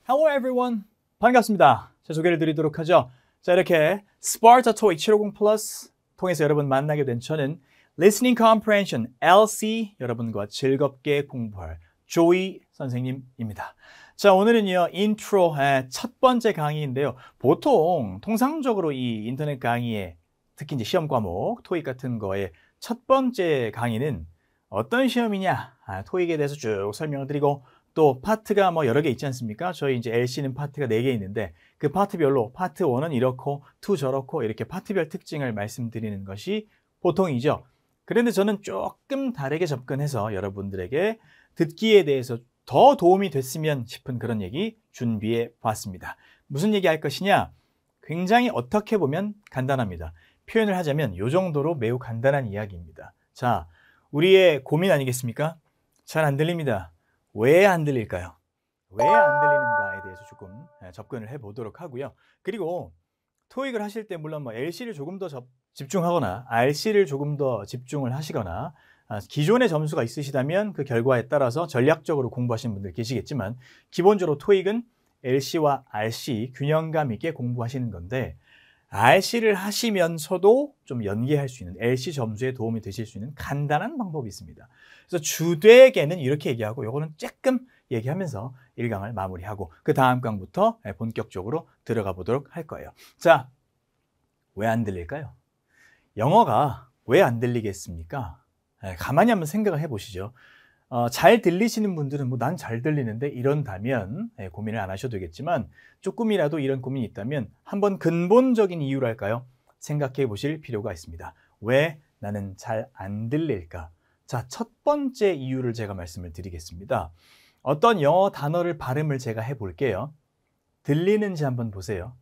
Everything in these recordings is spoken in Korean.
Hello everyone. 반갑습니다. 제 소개를 드리도록 하죠. 자, 이렇게 스파르타 토익 750 플러스 통해서 여러분 만나게 된 저는 Listening Comprehension LC 여러분과 즐겁게 공부할 조이 선생님입니다. 자, 오늘은요 인트로의 첫 번째 강의인데요. 보통 통상적으로 이 인터넷 강의에 특히 이제 시험 과목 토익 같은 거에 첫 번째 강의는 어떤 시험이냐 토익에 대해서 쭉 설명을 드리고 또 파트가 뭐 여러 개 있지 않습니까? 저희 이제 LC는 파트가 4개 있는데 그 파트별로 파트 1은 이렇고 2 저렇고 이렇게 파트별 특징을 말씀드리는 것이 보통이죠. 그런데 저는 조금 다르게 접근해서 여러분들에게 듣기에 대해서 더 도움이 됐으면 싶은 그런 얘기 준비해 봤습니다. 무슨 얘기 할 것이냐? 굉장히 어떻게 보면 간단합니다. 표현을 하자면 이 정도로 매우 간단한 이야기입니다. 자, 우리의 고민 아니겠습니까? 잘 안 들립니다. 왜 안 들릴까요? 왜 안 들리는가에 대해서 조금 접근을 해보도록 하고요. 그리고 토익을 하실 때 물론 뭐 LC를 조금 더 집중하거나 RC를 조금 더 집중을 하시거나 기존의 점수가 있으시다면 그 결과에 따라서 전략적으로 공부하시는 분들 계시겠지만 기본적으로 토익은 LC와 RC 균형감 있게 공부하시는 건데 RC를 하시면서도 좀 연계할 수 있는 LC 점수에 도움이 되실 수 있는 간단한 방법이 있습니다. 그래서 주되게는 이렇게 얘기하고 요거는 조금 얘기하면서 1강을 마무리하고 그 다음 강부터 본격적으로 들어가 보도록 할 거예요. 자, 왜 안 들릴까요? 영어가 왜 안 들리겠습니까? 가만히 한번 생각을 해보시죠. 잘 들리시는 분들은 뭐 난 잘 들리는데 이런다면 고민을 안 하셔도 되겠지만 조금이라도 이런 고민이 있다면 한번 근본적인 이유랄까요? 생각해 보실 필요가 있습니다. 왜 나는 잘 안 들릴까? 자, 첫 번째 이유를 제가 말씀을 드리겠습니다. 어떤 영어 단어를 발음을 제가 해볼게요. 들리는지 한번 보세요.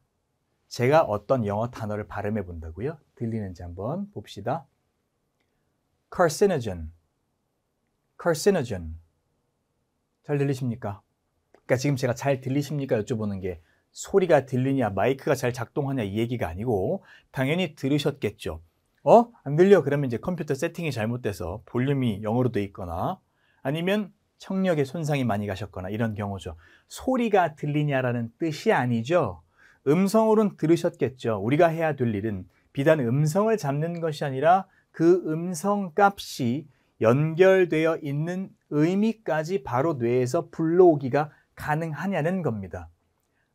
제가 어떤 영어 단어를 발음해 본다고요? 들리는지 한번 봅시다. carcinogen. carcinogen. 잘 들리십니까? 그러니까 지금 제가 잘 들리십니까? 여쭤보는 게 소리가 들리냐, 마이크가 잘 작동하냐 이 얘기가 아니고 당연히 들으셨겠죠. 안 들려? 그러면 이제 컴퓨터 세팅이 잘못돼서 볼륨이 0으로 돼 있거나 아니면 청력에 손상이 많이 가셨거나 이런 경우죠. 소리가 들리냐라는 뜻이 아니죠. 음성으로는 들으셨겠죠. 우리가 해야 될 일은 비단 음성을 잡는 것이 아니라 그 음성 값이 연결되어 있는 의미까지 바로 뇌에서 불러오기가 가능하냐는 겁니다.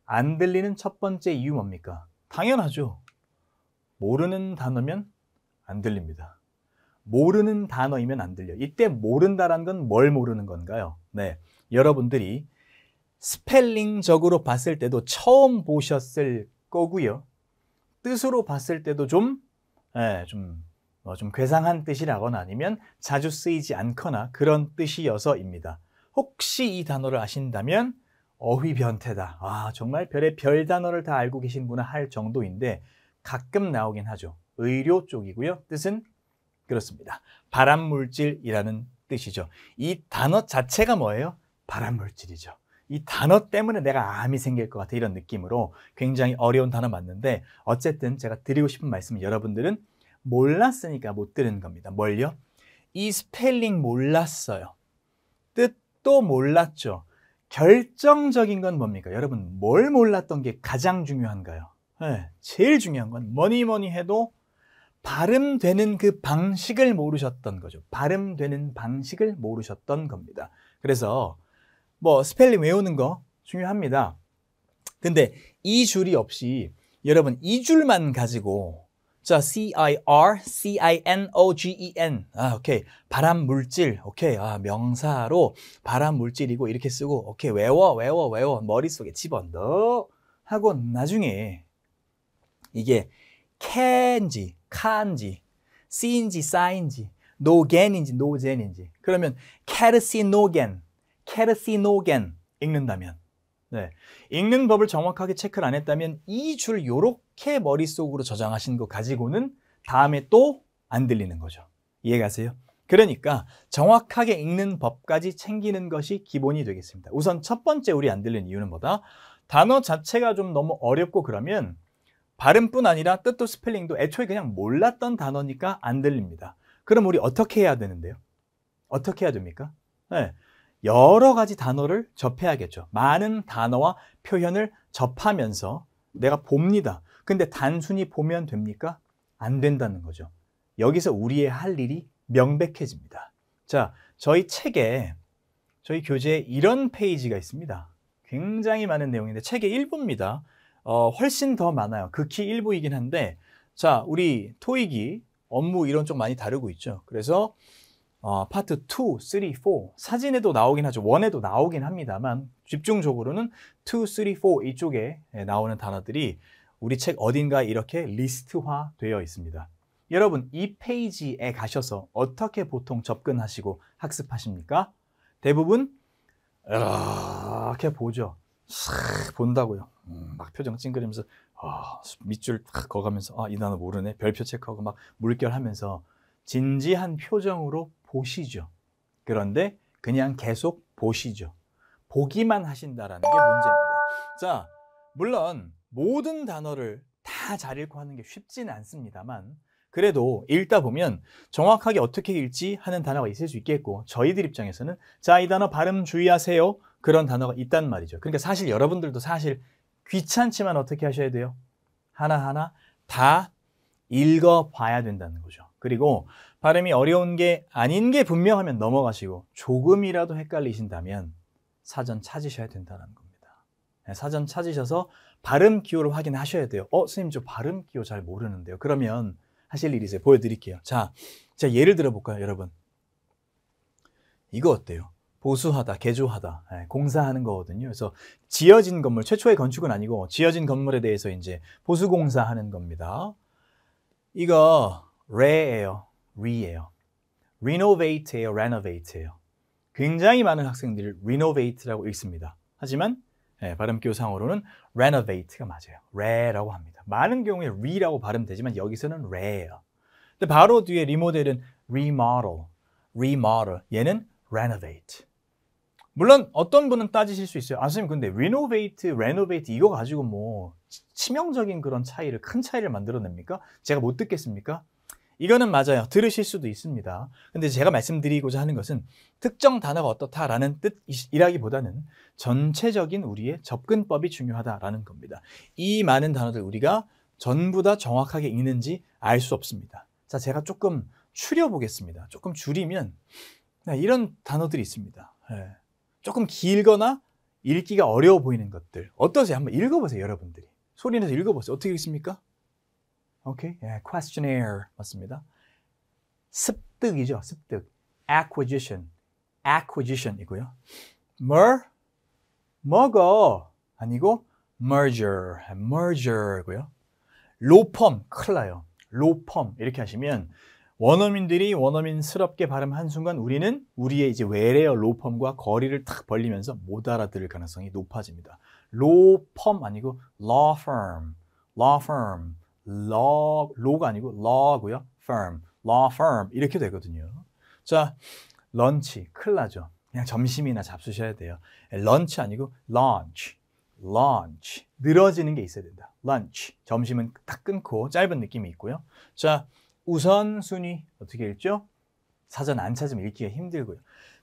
안 들리는 첫 번째 이유 뭡니까? 당연하죠. 모르는 단어면 안 들립니다. 모르는 단어이면 안 들려. 이때 모른다는 건 뭘 모르는 건가요? 네, 여러분들이 스펠링적으로 봤을 때도 처음 보셨을 거고요. 뜻으로 봤을 때도 좀 괴상한 뜻이라거나 아니면 자주 쓰이지 않거나 그런 뜻이어서입니다. 혹시 이 단어를 아신다면 어휘변태다. 정말 별의 별 단어를 다 알고 계신구나 할 정도인데 가끔 나오긴 하죠. 의료 쪽이고요. 뜻은 그렇습니다. 발암물질이라는 뜻이죠. 이 단어 자체가 뭐예요? 발암물질이죠. 이 단어 때문에 내가 암이 생길 것 같아 이런 느낌으로 굉장히 어려운 단어 맞는데 어쨌든 제가 드리고 싶은 말씀은 여러분들은 몰랐으니까 못 들은 겁니다. 뭘요? 이 스펠링 몰랐어요. 뜻도 몰랐죠. 결정적인 건 뭡니까? 여러분 뭘 몰랐던 게 가장 중요한가요? 제일 중요한 건 뭐니 해도 발음되는 그 방식을 모르셨던 거죠. 발음되는 방식을 모르셨던 겁니다. 그래서 뭐 스펠링 외우는 거 중요합니다. 근데 이 줄이 없이 여러분 이 줄만 가지고 자, C-I-R-C-I-N-O-G-E-N. 오케이. 발암물질. 오케이. 명사로 발암물질이고 이렇게 쓰고 오케이. 외워. 머릿속에 집어넣어. 하고 나중에 이게 캔지, 칸지, 씨인지, 싸인지, 노겐인지, 노젠인지 그러면 캐르시노겐 읽는다면 읽는 법을 정확하게 체크를 안 했다면 이 줄 요렇게 머릿속으로 저장하신 거 가지고는 다음에 또 안 들리는 거죠. 이해가세요? 그러니까 정확하게 읽는 법까지 챙기는 것이 기본이 되겠습니다. 우선 첫 번째 우리 안 들리는 이유는 뭐다? 단어 자체가 좀 너무 어렵고 그러면 발음뿐 아니라 뜻도 스펠링도 애초에 그냥 몰랐던 단어니까 안 들립니다. 그럼 우리 어떻게 해야 되는데요? 어떻게 해야 됩니까? 여러 가지 단어를 접해야겠죠. 많은 단어와 표현을 접하면서 내가 봅니다. 근데 단순히 보면 됩니까? 안 된다는 거죠. 여기서 우리의 할 일이 명백해집니다. 자, 저희 책에, 저희 교재에 이런 페이지가 있습니다. 굉장히 많은 내용인데 책의 일부입니다. 훨씬 더 많아요. 극히 일부이긴 한데, 자, 우리 토익이 업무 이론 쪽 많이 다루고 있죠. 그래서 파트 2, 3, 4 사진에도 나오긴 하죠. 원에도 나오긴 합니다만 집중적으로는 2, 3, 4 이쪽에 나오는 단어들이 우리 책 어딘가 이렇게 리스트화 되어 있습니다. 여러분 이 페이지에 가셔서 어떻게 보통 접근하시고 학습하십니까? 대부분 이렇게 보죠. 싹 본다고요. 막 표정 찡그리면서 밑줄 탁 그어가면서 이 단어 모르네. 별표 체크하고 막 물결하면서 진지한 표정으로 보시죠. 그런데 그냥 계속 보시죠. 보기만 하신다라는 게 문제입니다. 자, 물론 모든 단어를 다 잘 읽고 하는 게 쉽지는 않습니다만 그래도 읽다 보면 정확하게 어떻게 읽지 하는 단어가 있을 수 있겠고 저희들 입장에서는 자, 이 단어 발음 주의하세요. 그런 단어가 있단 말이죠. 그러니까 사실 여러분들도 사실 귀찮지만 어떻게 하셔야 돼요? 하나하나 다 읽어봐야 된다는 거죠. 그리고 발음이 어려운 게 아닌 게 분명하면 넘어가시고 조금이라도 헷갈리신다면 사전 찾으셔야 된다는 겁니다. 사전 찾으셔서 발음 기호를 확인하셔야 돼요. 선생님 저 발음 기호 잘 모르는데요. 그러면 하실 일이 있어요. 보여드릴게요. 자, 제가 예를 들어볼까요, 여러분? 이거 어때요? 보수하다, 개조하다, 공사하는 거거든요. 그래서 지어진 건물, 최초의 건축은 아니고 지어진 건물에 대해서 이제 보수공사하는 겁니다. 이거 re예요, re예요. renovate예요, renovate예요. 굉장히 많은 학생들이 renovate라고 읽습니다. 하지만 발음기호상으로는 renovate가 맞아요. re라고 합니다. 많은 경우에 re라고 발음되지만 여기서는 re예요. 근데 바로 뒤에 리모델은 remodel, remodel. 얘는 renovate. 물론 어떤 분은 따지실 수 있어요. 선생님 근데 renovate, renovate 이거 가지고 뭐 치명적인 그런 차이를, 큰 차이를 만들어냅니까? 제가 못 듣겠습니까? 이거는 맞아요. 들으실 수도 있습니다. 근데 제가 말씀드리고자 하는 것은 특정 단어가 어떻다라는 뜻이라기보다는 전체적인 우리의 접근법이 중요하다라는 겁니다. 이 많은 단어들 우리가 전부 다 정확하게 읽는지 알 수 없습니다. 자, 제가 조금 추려보겠습니다. 조금 줄이면 이런 단어들이 있습니다. 조금 길거나 읽기가 어려워 보이는 것들. 어떠세요? 한번 읽어보세요, 여러분들이. 소리 내서 읽어보세요. 어떻게 읽습니까? 오케이. questionnaire. 맞습니다. 습득이죠, 습득. acquisition. acquisition이고요. 먹어. 아니고 merger. merger고요. 로펌. 큰일 나요. 로펌. 이렇게 하시면 원어민들이 원어민스럽게 발음한 순간 우리는 우리의 이제 외래어 로펌과 거리를 탁 벌리면서 못 알아들을 가능성이 높아집니다. 로펌 아니고 law firm, law firm, law가 아니고 law고요, firm, law firm 이렇게 되거든요. 자, 런치 큰일 나죠. 그냥 점심이나 잡수셔야 돼요. 런치 아니고 lunch, lunch 늘어지는 게 있어야 된다. lunch 점심은 딱 끊고 짧은 느낌이 있고요. 자. 우선순위 어떻게 읽죠? 사전 안 찾으면 읽기가 힘들고요.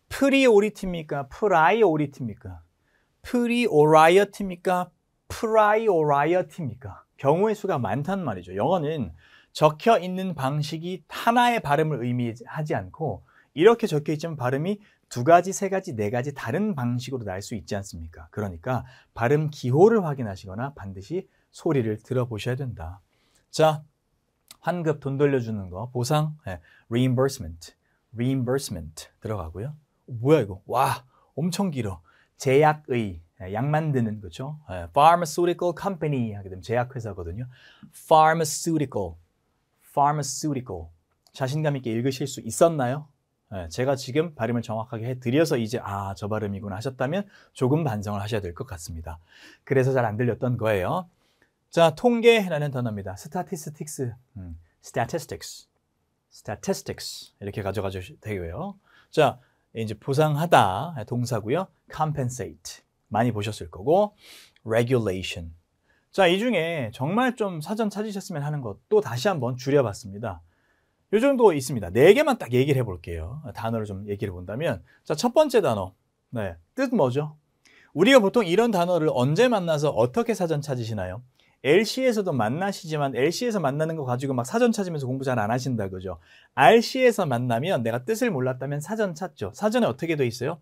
프리오리티입니까? 프라이오리티입니까? 프리오라이어티입니까? 프라이오라이어티입니까? 경우의 수가 많단 말이죠. 영어는 적혀 있는 방식이 하나의 발음을 의미하지 않고 이렇게 적혀 있지만 발음이 두 가지, 세 가지, 네 가지 다른 방식으로 날 수 있지 않습니까? 그러니까 발음 기호를 확인하시거나 반드시 소리를 들어보셔야 된다. 자, 환급 돈 돌려주는 거 보상 reimbursement 들어가고요. 뭐야 이거? 와 엄청 길어. 제약의 약 만드는 거죠. pharmaceutical company 하게 되면 제약회사거든요. pharmaceutical 자신감 있게 읽으실 수 있었나요? 제가 지금 발음을 정확하게 해드려서 이제 저 발음이구나 하셨다면 조금 반성을 하셔야 될 것 같습니다. 그래서 잘 안 들렸던 거예요. 자, 통계라는 단어입니다. statistics 이렇게 가져가셔도 되고요. 자, 이제 보상하다 동사고요. compensate 많이 보셨을 거고 regulation. 자, 이 중에 정말 좀 사전 찾으셨으면 하는 것 또 다시 한번 줄여봤습니다. 요 정도 있습니다. 4개만 딱 얘기를 해볼게요. 단어를 좀 얘기를 본다면 자, 첫 번째 단어 네, 뜻 뭐죠? 우리가 보통 이런 단어를 언제 만나서 어떻게 사전 찾으시나요? LC에서도 만나시지만 LC에서 만나는 거 가지고 막 사전 찾으면서 공부 잘 안 하신다 그죠? RC에서 만나면 내가 뜻을 몰랐다면 사전 찾죠. 사전에 어떻게 돼 있어요?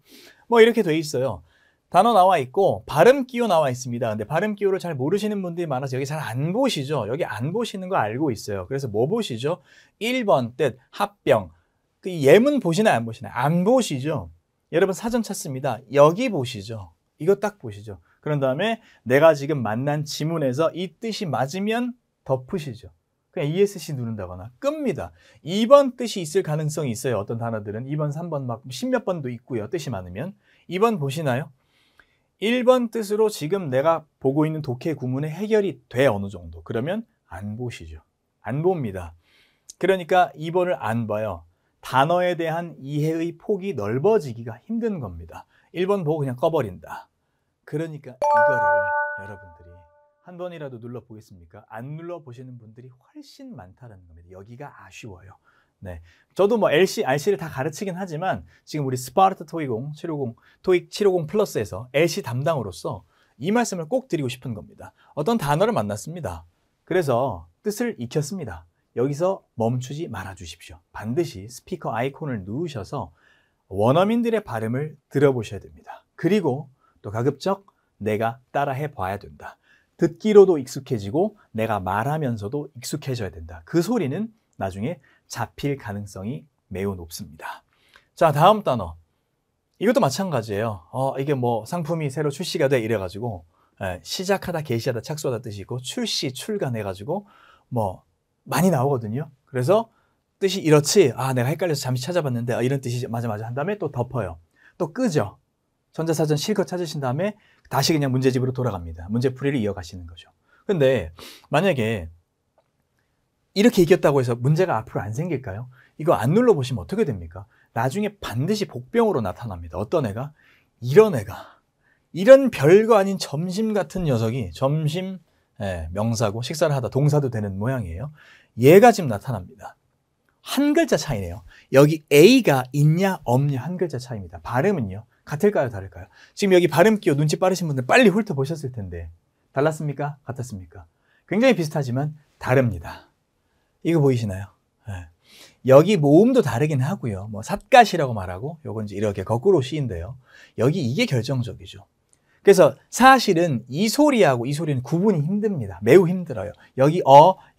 뭐 이렇게 돼 있어요. 단어 나와 있고 발음 기호 나와 있습니다. 근데 발음 기호를 잘 모르시는 분들이 많아서 여기 잘 안 보시죠? 여기 안 보시는 거 알고 있어요. 그래서 뭐 보시죠? 1번 뜻, 합병. 그 예문 보시나요? 안 보시나요? 안 보시죠? 여러분 사전 찾습니다. 여기 보시죠. 이거 딱 보시죠. 그런 다음에 내가 지금 만난 지문에서 이 뜻이 맞으면 덮으시죠. 그냥 ESC 누른다거나 끕니다. 2번 뜻이 있을 가능성이 있어요. 어떤 단어들은 2번, 3번 막 10몇 번도 있고요. 뜻이 많으면. 2번 보시나요? 1번 뜻으로 지금 내가 보고 있는 독해 구문의 해결이 돼 어느 정도. 그러면 안 보시죠. 안 봅니다. 그러니까 2번을 안 봐요. 단어에 대한 이해의 폭이 넓어지기가 힘든 겁니다. 1번 보고 그냥 꺼버린다. 그러니까 이거를 여러분들이 한 번이라도 눌러보겠습니까? 안 눌러보시는 분들이 훨씬 많다는 겁니다. 여기가 아쉬워요. 네, 저도 뭐 LC, RC를 다 가르치긴 하지만 지금 우리 스파르타 토익 750, 토익 750 플러스에서 LC 담당으로서 이 말씀을 꼭 드리고 싶은 겁니다. 어떤 단어를 만났습니다. 그래서 뜻을 익혔습니다. 여기서 멈추지 말아 주십시오. 반드시 스피커 아이콘을 누르셔서 원어민들의 발음을 들어보셔야 됩니다. 그리고 또 가급적 내가 따라해 봐야 된다. 듣기로도 익숙해지고 내가 말하면서도 익숙해져야 된다. 그 소리는 나중에 잡힐 가능성이 매우 높습니다. 자, 다음 단어. 이것도 마찬가지예요. 이게 뭐 상품이 새로 출시가 돼 이래가지고 시작하다, 개시하다, 착수하다 뜻이 있고 출시, 출간 해가지고 뭐 많이 나오거든요. 그래서 뜻이 이렇지. 내가 헷갈려서 잠시 찾아봤는데 이런 뜻이 맞아 한 다음에 또 덮어요. 또 끄죠. 전자사전 실컷 찾으신 다음에 다시 그냥 문제집으로 돌아갑니다. 문제풀이를 이어가시는 거죠. 근데 만약에 이렇게 이겼다고 해서 문제가 앞으로 안 생길까요? 이거 안 눌러보시면 어떻게 됩니까? 나중에 반드시 복병으로 나타납니다. 어떤 애가? 이런 애가. 이런 별거 아닌 점심 같은 녀석이 점심 명사고 식사를 하다 동사도 되는 모양이에요. 얘가 지금 나타납니다. 한 글자 차이네요. 여기 A가 있냐 없냐 한 글자 차이입니다. 발음은요. 같을까요? 다를까요? 지금 여기 발음 기호 눈치 빠르신 분들 빨리 훑어보셨을 텐데 달랐습니까? 같았습니까? 굉장히 비슷하지만 다릅니다. 이거 보이시나요? 네. 여기 모음도 다르긴 하고요. 뭐 삿갓이라고 말하고 요건 이제 이렇게 거꾸로 씌인데요. 여기 이게 결정적이죠. 그래서 사실은 이 소리하고 이 소리는 구분이 힘듭니다. 매우 힘들어요. 여기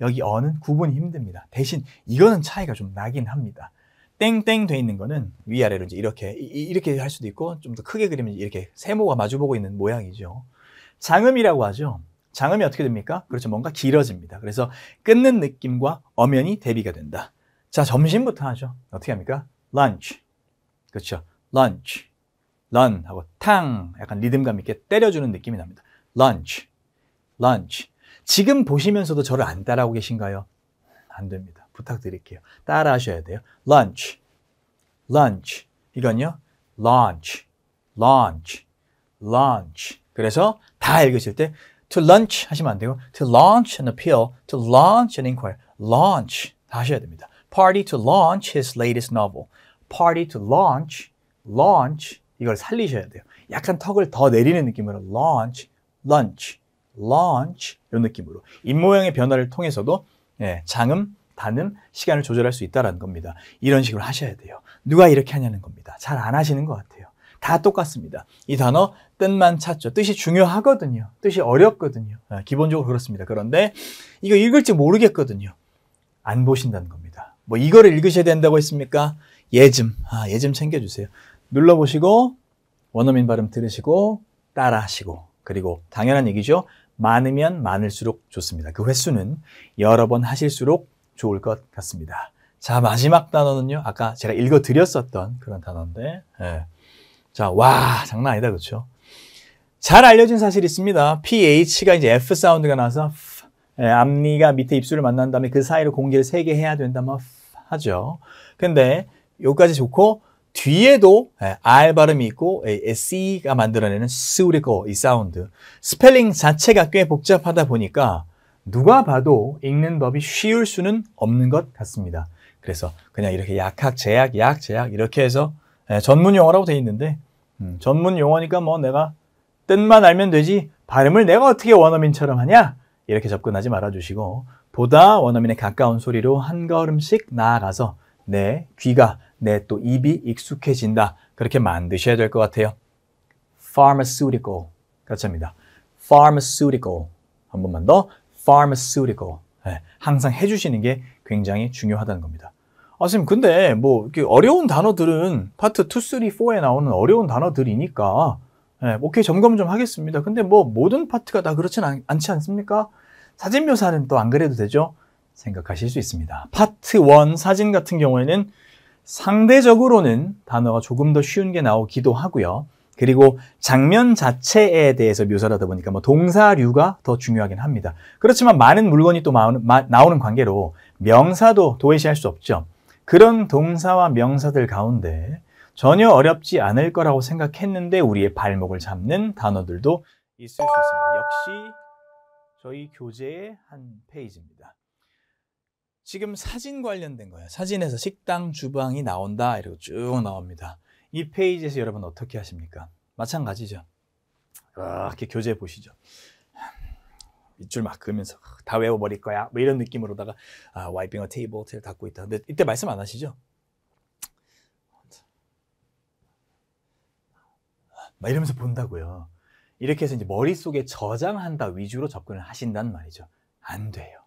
여기 어는 구분이 힘듭니다. 대신 이거는 차이가 좀 나긴 합니다. 땡땡 돼 있는 거는 위아래로 이제 이렇게 할 수도 있고 좀 더 크게 그리면 이렇게 세모가 마주보고 있는 모양이죠. 장음이라고 하죠. 장음이 어떻게 됩니까? 그렇죠. 뭔가 길어집니다. 그래서 끊는 느낌과 엄연히 대비가 된다. 자, 점심부터 하죠. 어떻게 합니까? lunch. 그렇죠. lunch. run 하고 탕 약간 리듬감 있게 때려주는 느낌이 납니다. lunch. lunch. 지금 보시면서도 저를 안 따라하고 계신가요? 안 됩니다. 부탁드릴게요. 따라 하셔야 돼요. lunch. lunch. 이건요. launch. launch. launch. 그래서 다 읽으실 때 to launch 하시면 안 되고 to launch an appeal, to launch an inquiry, launch 다 하셔야 됩니다. Party to launch his latest novel. Party to launch, launch 이걸 살리셔야 돼요. 약간 턱을 더 내리는 느낌으로 launch, lunch, launch 이런 느낌으로 입모양의 변화를 통해서도 장음, 단음, 시간을 조절할 수 있다는 겁니다. 이런 식으로 하셔야 돼요. 누가 이렇게 하냐는 겁니다. 잘 안 하시는 것 같아요. 다 똑같습니다. 이 단어 뜻만 찾죠. 뜻이 중요하거든요. 뜻이 어렵거든요. 기본적으로 그렇습니다. 그런데 이거 읽을지 모르겠거든요. 안 보신다는 겁니다. 뭐 이거를 읽으셔야 된다고 했습니까? 예즘. 예즘 챙겨주세요. 눌러보시고 원어민 발음 들으시고 따라하시고 그리고 당연한 얘기죠. 많으면 많을수록 좋습니다. 그 횟수는 여러 번 하실수록 좋을 것 같습니다. 자, 마지막 단어는요. 아까 제가 읽어드렸었던 그런 단어인데 자, 와, 장난 아니다, 그렇죠? 잘 알려진 사실이 있습니다. PH가 이제 F 사운드가 나서 앞니가 밑에 입술을 만난 다음에 그 사이로 공기를 세게 해야 된다, 뭐 하죠. 근데 여기까지 좋고 뒤에도 R 발음이 있고 C가 만들어내는 스우리코 이 사운드. 스펠링 자체가 꽤 복잡하다 보니까 누가 봐도 읽는 법이 쉬울 수는 없는 것 같습니다. 그래서 그냥 이렇게 약학, 제약, 약, 제약 이렇게 해서 전문 용어라고 되어 있는데 전문 용어니까 뭐 내가 뜻만 알면 되지 발음을 내가 어떻게 원어민처럼 하냐? 이렇게 접근하지 말아주시고 보다 원어민에 가까운 소리로 한 걸음씩 나아가서 내 귀가, 내 또 입이 익숙해진다. 그렇게 만드셔야 될 것 같아요. Pharmaceutical. 같이 합니다. Pharmaceutical. 한 번만 더. Pharmaceutical. 네, 항상 해주시는 게 굉장히 중요하다는 겁니다. 아, 선생님, 근데 뭐 이렇게 어려운 단어들은 파트 2, 3, 4에 나오는 어려운 단어들이니까 네, 오케이, 점검 좀 하겠습니다. 근데 뭐 모든 파트가 다 그렇진 않지 않습니까? 사진 묘사는 또 안 그래도 되죠? 생각하실 수 있습니다. 파트 1 사진 같은 경우에는 상대적으로는 단어가 조금 더 쉬운 게 나오기도 하고요. 그리고 장면 자체에 대해서 묘사를 하다 보니까 뭐 동사류가 더 중요하긴 합니다. 그렇지만 많은 물건이 또 나오는 관계로 명사도 도외시할 수 없죠. 그런 동사와 명사들 가운데 전혀 어렵지 않을 거라고 생각했는데 우리의 발목을 잡는 단어들도 있을 수 있습니다. 역시 저희 교재의 한 페이지입니다. 지금 사진 관련된 거예요. 사진에서 식당, 주방이 나온다 이러고 쭉 나옵니다. 이 페이지에서 여러분 어떻게 하십니까? 마찬가지죠. 이렇게 교재 보시죠. 밑줄 막 그으면서 다 외워버릴 거야 뭐 이런 느낌으로다가 wiping a table 를 닫고 있다. 근데 이때 말씀 안 하시죠? 막 이러면서 본다고요. 이렇게 해서 이제 머릿속에 저장한다 위주로 접근을 하신단 말이죠. 안 돼요.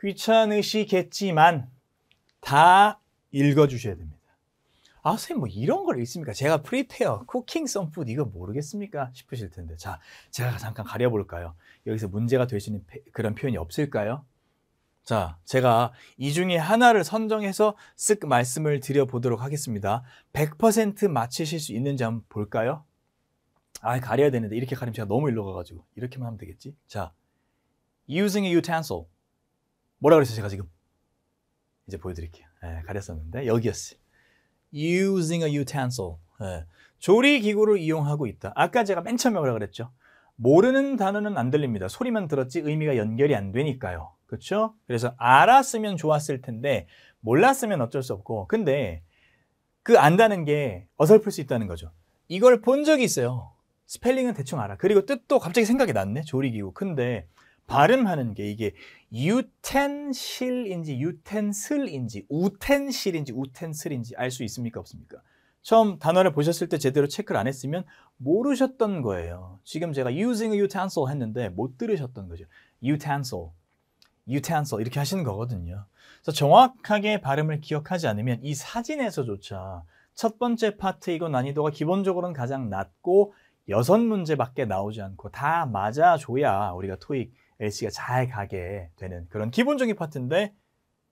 귀찮으시겠지만 다 읽어주셔야 됩니다. 아, 선생님 뭐 이런 걸 읽습니까? 제가 프리페어, 쿠킹 썸푸드 이거 모르겠습니까? 싶으실 텐데. 자, 제가 잠깐 가려볼까요? 여기서 문제가 될 수 있는 그런 표현이 없을까요? 자, 제가 이 중에 하나를 선정해서 쓱 말씀을 드려보도록 하겠습니다. 100% 맞히실 수 있는지 한번 볼까요? 아, 가려야 되는데 이렇게 가리면 제가 너무 일로 가가지고 이렇게만 하면 되겠지? 자, using a utensil. 뭐라 그랬어요, 제가 지금? 이제 보여드릴게요. 네, 가렸었는데 여기였어요. using a utensil. 네, 조리기구를 이용하고 있다. 아까 제가 맨 처음에 뭐라 그랬죠? 모르는 단어는 안 들립니다. 소리만 들었지 의미가 연결이 안 되니까요. 그렇죠? 그래서 알았으면 좋았을 텐데 몰랐으면 어쩔 수 없고 근데 그 안다는 게 어설플 수 있다는 거죠. 이걸 본 적이 있어요. 스펠링은 대충 알아. 그리고 뜻도 갑자기 생각이 났네. 조리기구. 근데 발음하는 게 이게 유텐실인지 유텐슬인지 우텐실인지 우텐슬인지 알 수 있습니까? 없습니까? 처음 단어를 보셨을 때 제대로 체크를 안 했으면 모르셨던 거예요. 지금 제가 using a utensil 했는데 못 들으셨던 거죠. utensil, utensil 이렇게 하시는 거거든요. 그래서 정확하게 발음을 기억하지 않으면 이 사진에서조차 첫 번째 파트이고 난이도가 기본적으로는 가장 낮고 6문제밖에 나오지 않고 다 맞아줘야 우리가 토익 LC가 잘 가게 되는 그런 기본적인 파트인데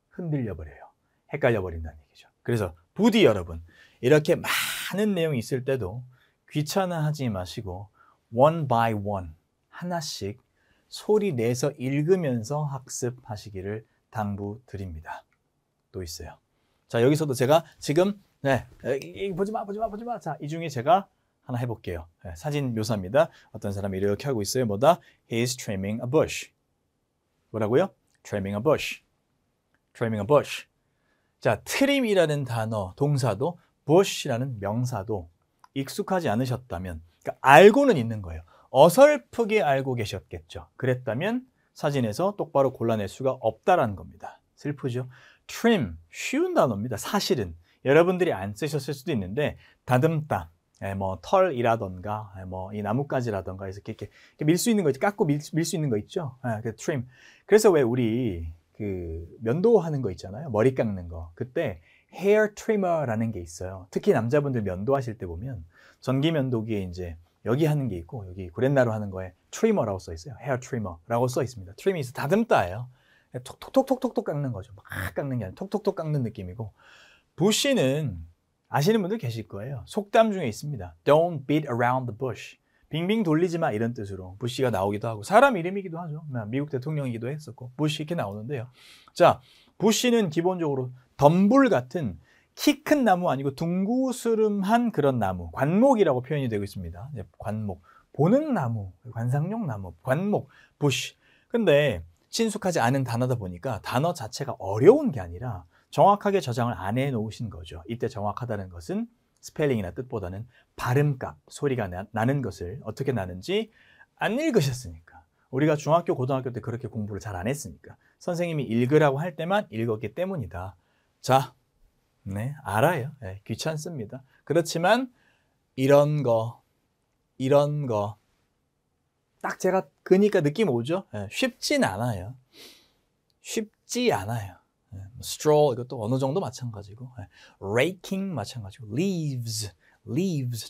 흔들려 버려요. 헷갈려 버린다는 얘기죠. 그래서 부디 여러분 이렇게 많은 내용이 있을 때도 귀찮아하지 마시고 one by one 하나씩 소리 내서 읽으면서 학습하시기를 당부드립니다. 또 있어요. 자, 여기서도 제가 지금 보지마. 자, 이 중에 제가 하나 해볼게요. 네, 사진 묘사입니다. 어떤 사람이 이렇게 하고 있어요. 뭐다? He's trimming a bush. 뭐라고요? Trimming a bush. Trimming a bush. 자, trim이라는 단어, 동사도 bush라는 명사도 익숙하지 않으셨다면 그러니까 알고는 있는 거예요. 어설프게 알고 계셨겠죠. 그랬다면 사진에서 똑바로 골라낼 수가 없다라는 겁니다. 슬프죠? trim, 쉬운 단어입니다. 사실은 여러분들이 안 쓰셨을 수도 있는데 다듬다. 뭐 털이라던가 뭐 이 나뭇가지라던가 해서 이렇게 밀 수 있는 거 있죠. 깎고 밀 수 있는 거 있죠. 그 트림. 그래서 왜 우리 그 면도하는 거 있잖아요. 머리 깎는 거. 그때 헤어 트리머라는 게 있어요. 특히 남자분들 면도하실 때 보면 전기 면도기에 이제 여기 하는 게 있고 여기 구렛나루 하는 거에 트리머라고 써 있어요. 헤어 트리머라고 써 있습니다. 트림이 있어 다듬다예요. 톡톡톡톡톡 깎는 거죠. 막 깎는 게 아니라 톡톡톡 깎는 느낌이고 부시는 아시는 분들 계실 거예요. 속담 중에 있습니다. Don't beat around the bush. 빙빙 돌리지 마 이런 뜻으로 부시가 나오기도 하고 사람 이름이기도 하죠. 미국 대통령이기도 했었고 부시 이렇게 나오는데요. 자, 부시는 기본적으로 덤불 같은 키 큰 나무 아니고 둥구스름한 그런 나무, 관목이라고 표현이 되고 있습니다. 관목, 보는 나무, 관상용 나무, 관목, 부시. 근데 친숙하지 않은 단어다 보니까 단어 자체가 어려운 게 아니라 정확하게 저장을 안 해놓으신 거죠. 이때 정확하다는 것은 스펠링이나 뜻보다는 발음값, 소리가 나는 것을 어떻게 나는지 안 읽으셨으니까. 우리가 중학교, 고등학교 때 그렇게 공부를 잘 안 했으니까. 선생님이 읽으라고 할 때만 읽었기 때문이다. 자, 네, 알아요. 네, 귀찮습니다. 그렇지만 이런 거 딱 제가 그니까 느낌 오죠? 네, 쉽진 않아요. 쉽지 않아요. 네, stroll 이것도 어느 정도 마찬가지고, 네, raking 마찬가지고, leaves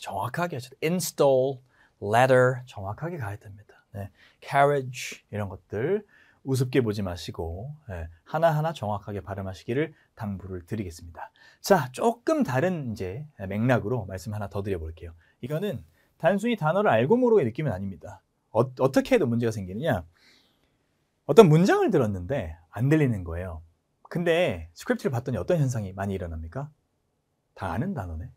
정확하게 하셔야 돼요. install, ladder 정확하게 가야 됩니다. 네, carriage 이런 것들 우습게 보지 마시고, 네, 하나하나 정확하게 발음하시기를 당부를 드리겠습니다. 자, 조금 다른 이제 맥락으로 말씀 하나 더 드려볼게요. 이거는 단순히 단어를 알고 모르고의 느낌은 아닙니다. 어떻게 해도 문제가 생기느냐? 어떤 문장을 들었는데 안 들리는 거예요. 근데 스크립트를 봤더니 어떤 현상이 많이 일어납니까? 다 아는 단어네.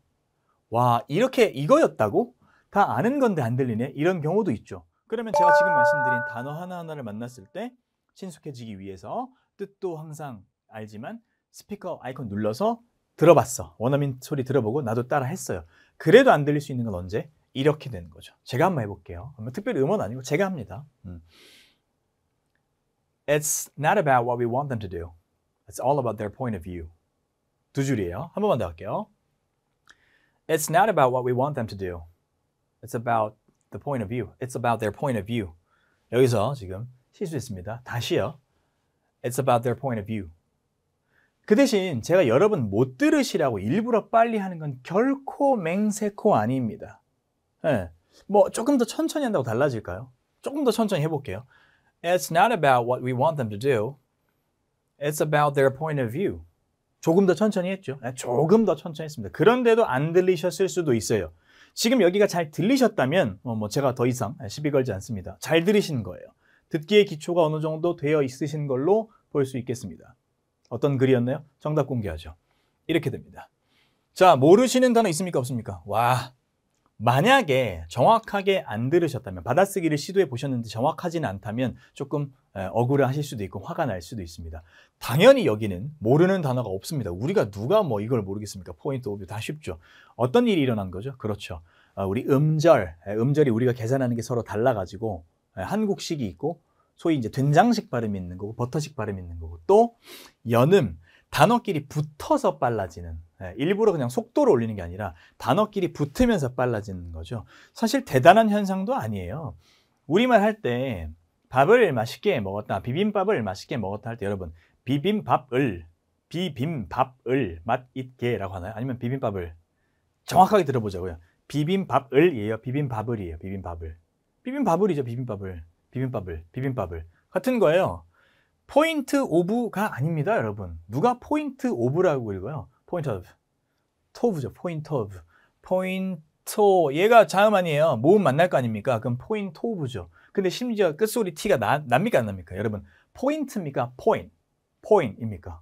와, 이렇게 이거였다고? 다 아는 건데 안 들리네? 이런 경우도 있죠. 그러면 제가 지금 말씀드린 단어 하나하나를 만났을 때 친숙해지기 위해서 뜻도 항상 알지만 스피커 아이콘 눌러서 들어봤어. 원어민 소리 들어보고 나도 따라 했어요. 그래도 안 들릴 수 있는 건 언제? 이렇게 되는 거죠. 제가 한번 해볼게요. 특별히 음원 아니고 제가 합니다. It's not about what we want them to do. It's all about their point of view. 두 줄이에요. 한 번만 더 할게요. It's not about what we want them to do. It's about the point of view. It's about their point of view. 여기서 지금 실수했습니다. 다시요. It's about their point of view. 그 대신 제가 여러분 못 들으시라고 일부러 빨리 하는 건 결코 맹세코 아닙니다. 네. 뭐 조금 더 천천히 한다고 달라질까요? 조금 더 천천히 해볼게요. It's not about what we want them to do. It's about their point of view. 조금 더 천천히 했죠. 네, 조금 더 천천히 했습니다. 그런데도 안 들리셨을 수도 있어요. 지금 여기가 잘 들리셨다면 제가 더 이상 시비 걸지 않습니다. 잘 들으신 거예요. 듣기의 기초가 어느 정도 되어 있으신 걸로 볼 수 있겠습니다. 어떤 글이었나요? 정답 공개하죠. 이렇게 됩니다. 자, 모르시는 단어 있습니까? 없습니까? 와, 만약에 정확하게 안 들으셨다면, 받아쓰기를 시도해 보셨는데 정확하지는 않다면 조금 억울해하실 수도 있고 화가 날 수도 있습니다. 당연히 여기는 모르는 단어가 없습니다. 우리가 누가 이걸 모르겠습니까? 포인트 오브 다 쉽죠. 어떤 일이 일어난 거죠? 그렇죠. 우리 음절이 우리가 계산하는 게 서로 달라가지고 한국식이 있고 소위 이제 된장식 발음이 있는 거고 버터식 발음이 있는 거고 또 연음, 단어끼리 붙어서 빨라지는, 일부러 그냥 속도를 올리는 게 아니라 단어끼리 붙으면서 빨라지는 거죠. 사실 대단한 현상도 아니에요. 우리말 할 때 밥을 맛있게 먹었다, 비빔밥을 맛있게 먹었다 할 때 여러분 비빔밥을 맛있게라고 하나요? 아니면 비빔밥을 정확하게 들어보자고요. 비빔밥을이에요, 비빔밥을이에요, 비빔밥을이죠, 비빔밥을 같은 거예요. 포인트 오브가 아닙니다, 여러분. 누가 포인트 오브라고 읽어요? 포인트 오브. 토브죠, 포인트 오브. 얘가 자음 아니에요. 모음 만날 거 아닙니까? 그럼 포인트 오브죠. 근데 심지어 끝소리 T가 납니까, 안 납니까? 여러분, 포인트입니까? 포인트입니까?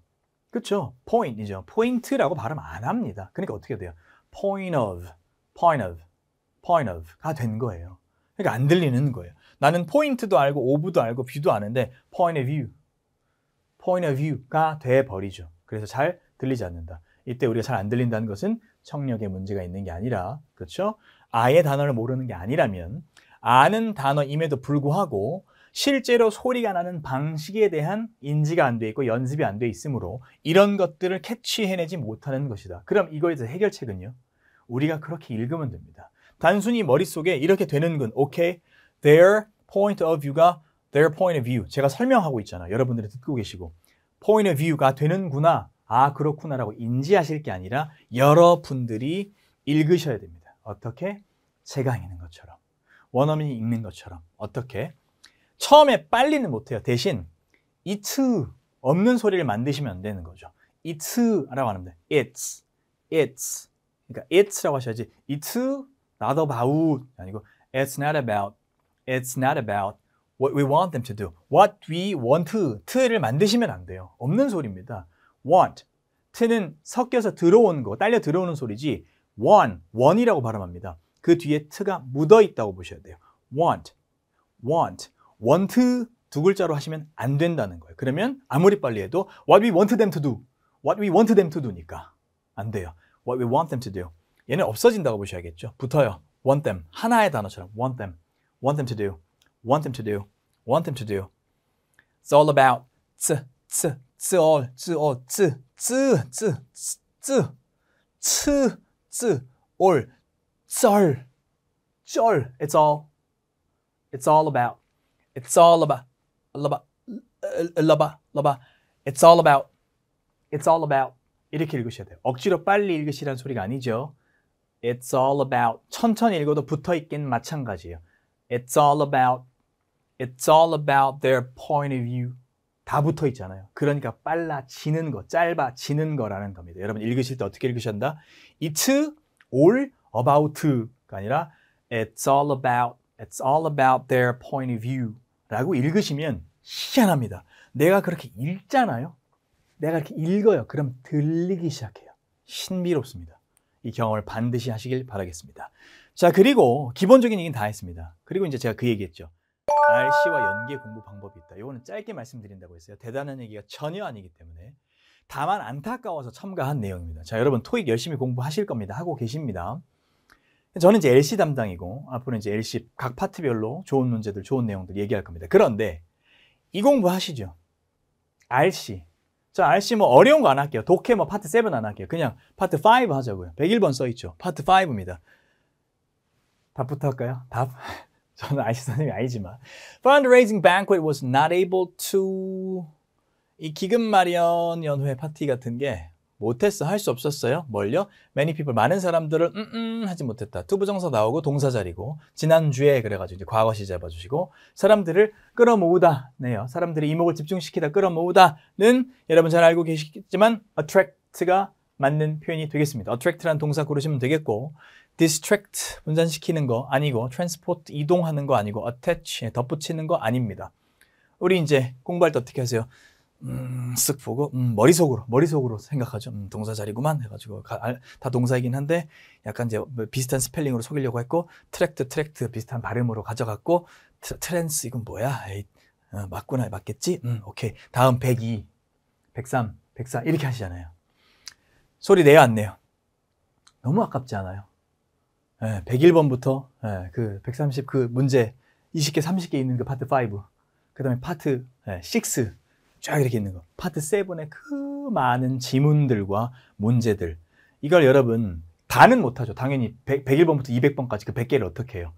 그렇죠? 포인트이죠. 포인트라고 발음 안 합니다. 그러니까 어떻게 돼요? point of가 된 거예요. 그러니까 안 들리는 거예요. 나는 포인트도 알고 오브도 알고 뷰도 아는데 point of view가 돼버리죠. 그래서 잘 들리지 않는다. 이때 우리가 잘 안 들린다는 것은 청력에 문제가 있는 게 아니라, 그렇죠? 아예 단어를 모르는 게 아니라면 아는 단어임에도 불구하고 실제로 소리가 나는 방식에 대한 인지가 안 돼 있고 연습이 안 돼 있으므로 이런 것들을 캐치해내지 못하는 것이다. 그럼 이거에 대해서 해결책은요? 우리가 그렇게 읽으면 됩니다. 단순히 머릿속에 이렇게 되는 건 오케이, their point of view가 their point of view. 제가 설명하고 있잖아요. 여러분들이 듣고 계시고 point of view가 되는구나, 아 그렇구나라고 인지하실 게 아니라 여러분들이 읽으셔야 됩니다. 어떻게? 제가 읽는 것처럼, 원어민이 읽는 것처럼. 어떻게? 처음에 빨리는 못해요. 대신 it 없는 소리를 만드시면 안 되는 거죠. it라고 하면 돼. it's. 그러니까 it'라고 하셔야지. it not about 아니고 it's not about what we want them to do. what we want to를 만드시면 안 돼요. 없는 소리입니다. want, t는 섞여서 들어오는 거, 딸려 들어오는 소리지 one이라고 발음합니다. 그 뒤에 t가 묻어 있다고 보셔야 돼요. want 두 글자로 하시면 안 된다는 거예요. 그러면 아무리 빨리 해도 what we want them to do, what we want them to do니까 안 돼요. what we want them to do. 얘는 없어진다고 보셔야겠죠. 붙어요. want them. 하나의 단어처럼 want them. want them to do. want them to do. want them to do. It's all about all, all, 쩔. It's all about. It's all about. It's all about. It's all about. 이렇게 읽으셔야 돼요. 억지로 빨리 읽으시라는 소리가 아니죠. It's all about. 천천히 읽어도 붙어있긴 마찬가지예요. It's all about. It's all about their point of view. 다 붙어 있잖아요. 그러니까 빨라지는 거, 짧아지는 거라는 겁니다. 여러분 읽으실 때 어떻게 읽으셔야 한다? It's all about가 아니라 It's all about their point of view 라고 읽으시면 희한합니다. 내가 그렇게 읽잖아요. 내가 이렇게 읽어요. 그럼 들리기 시작해요. 신비롭습니다. 이 경험을 반드시 하시길 바라겠습니다. 자, 그리고 기본적인 얘기는 다 했습니다. 그리고 이제 제가 그 얘기했죠. RC와 연계 공부 방법이 있다. 이거는 짧게 말씀드린다고 했어요. 대단한 얘기가 전혀 아니기 때문에. 다만 안타까워서 첨가한 내용입니다. 자, 여러분 토익 열심히 공부하실 겁니다. 하고 계십니다. 저는 이제 LC 담당이고 앞으로 이제 LC 각 파트별로 좋은 문제들, 좋은 내용들 얘기할 겁니다. 그런데 이 공부 하시죠. RC. 자, RC 뭐 어려운 거 안 할게요. 독해 뭐 파트 7 안 할게요. 그냥 파트 5 하자고요. 101번 써있죠. 파트 5입니다. 답부터 할까요? 답? 저는 RC 선생님이 아니지만 Fundraising banquet was not able to 이 기금 마련 연회 파티 같은 게 못했어. 할 수 없었어요. 뭘요? Many people, 많은 사람들을 하지 못했다. 투부정사 나오고 동사 자리고 지난주에 그래가지고 이제 과거시 잡아주시고 사람들을 끌어모으다 네요. 사람들의 이목을 집중시키다 끌어모으다는 여러분 잘 알고 계시겠지만 attract가 맞는 표현이 되겠습니다. attract라는 동사 고르시면 되겠고 distract 분산시키는 거 아니고 transport 이동하는 거 아니고 attach 덧붙이는 거 아닙니다. 우리 이제 공부할 때 어떻게 하세요? 쓱 보고 머릿속으로 생각하죠. 동사 자리구만 해가지고 다 동사이긴 한데 약간 이제 비슷한 스펠링으로 속이려고 했고 트랙트 비슷한 발음으로 가져갔고 트랜스 이건 뭐야? 에이, 맞구나 맞겠지? 오케이. 다음 102, 103, 104 이렇게 하시잖아요. 소리 내요 안 내요? 너무 아깝지 않아요? 101번부터 그 130 그 문제 20개 30개 있는 그 파트 5 그 다음에 파트 6 쫙 이렇게 있는 거. 파트 7의 그 많은 지문들과 문제들. 이걸 여러분 다는 못하죠. 당연히 101번부터 200번까지 그 100개를 어떻게 해요.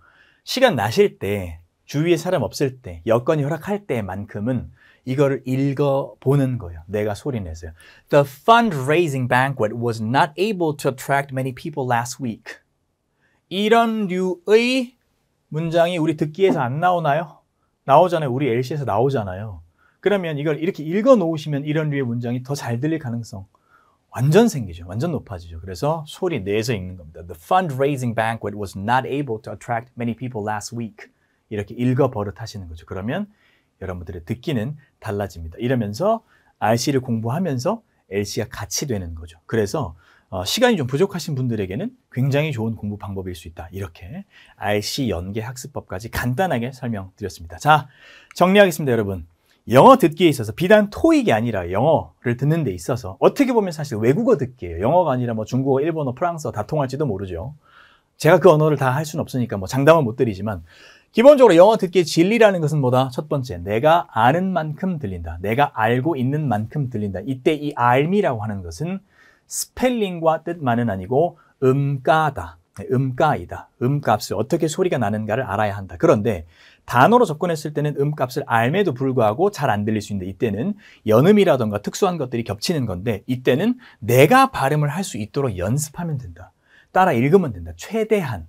시간 나실 때, 주위에 사람 없을 때, 여건이 허락할 때만큼은 이거를 읽어보는 거예요. 내가 소리 내서요. The fundraising banquet was not able to attract many people last week. 이런 류의 문장이 우리 듣기에서 안 나오나요? 나오잖아요. 우리 LC에서 나오잖아요. 그러면 이걸 이렇게 읽어 놓으시면 이런 류의 문장이 더 잘 들릴 가능성 완전 생기죠. 완전 높아지죠. 그래서 소리 내서 읽는 겁니다. The fundraising banquet was not able to attract many people last week. 이렇게 읽어 버릇하시는 거죠. 그러면 여러분들의 듣기는 달라집니다. 이러면서 RC를 공부하면서 LC가 같이 되는 거죠. 그래서 시간이 좀 부족하신 분들에게는 굉장히 좋은 공부 방법일 수 있다. 이렇게 RC 연계 학습법까지 간단하게 설명드렸습니다. 자, 정리하겠습니다, 여러분. 영어 듣기에 있어서 비단 토익이 아니라 영어를 듣는 데 있어서 어떻게 보면 사실 외국어 듣기예요. 영어가 아니라 뭐 중국어, 일본어, 프랑스어 다 통할지도 모르죠. 제가 그 언어를 다 할 수는 없으니까 뭐 장담은 못 드리지만 기본적으로 영어 듣기의 진리라는 것은 뭐다? 첫 번째, 내가 아는 만큼 들린다. 내가 알고 있는 만큼 들린다. 이때 이 알미라고 하는 것은 스펠링과 뜻만은 아니고 음가다. 음가이다. 음값을 어떻게 소리가 나는가를 알아야 한다. 그런데 단어로 접근했을 때는 음값을 알매도 불구하고 잘 안 들릴 수 있는데 이때는 연음이라던가 특수한 것들이 겹치는 건데 이때는 내가 발음을 할 수 있도록 연습하면 된다. 따라 읽으면 된다. 최대한.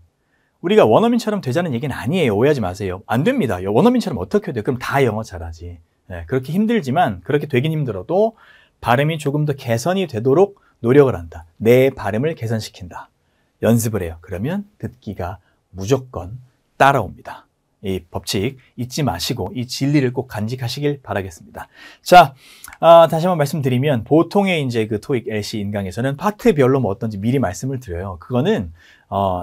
우리가 원어민처럼 되자는 얘기는 아니에요. 오해하지 마세요. 안 됩니다. 원어민처럼 어떻게 돼요? 그럼 다 영어 잘하지. 그렇게 힘들지만 그렇게 되긴 힘들어도 발음이 조금 더 개선이 되도록 노력을 한다. 내 발음을 개선시킨다. 연습을 해요. 그러면 듣기가 무조건 따라옵니다. 이 법칙 잊지 마시고 이 진리를 꼭 간직하시길 바라겠습니다. 자, 다시 한번 말씀드리면 보통의 이제 그 토익 LC 인강에서는 파트별로 뭐 어떤지 미리 말씀을 드려요. 그거는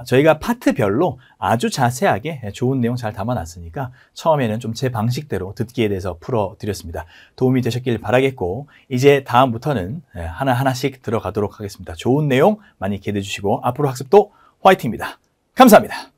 저희가 파트별로 아주 자세하게 좋은 내용 잘 담아놨으니까 처음에는 좀 제 방식대로 듣기에 대해서 풀어드렸습니다. 도움이 되셨길 바라겠고 이제 다음부터는 하나하나씩 들어가도록 하겠습니다. 좋은 내용 많이 기대해 주시고 앞으로 학습도 화이팅입니다. 감사합니다.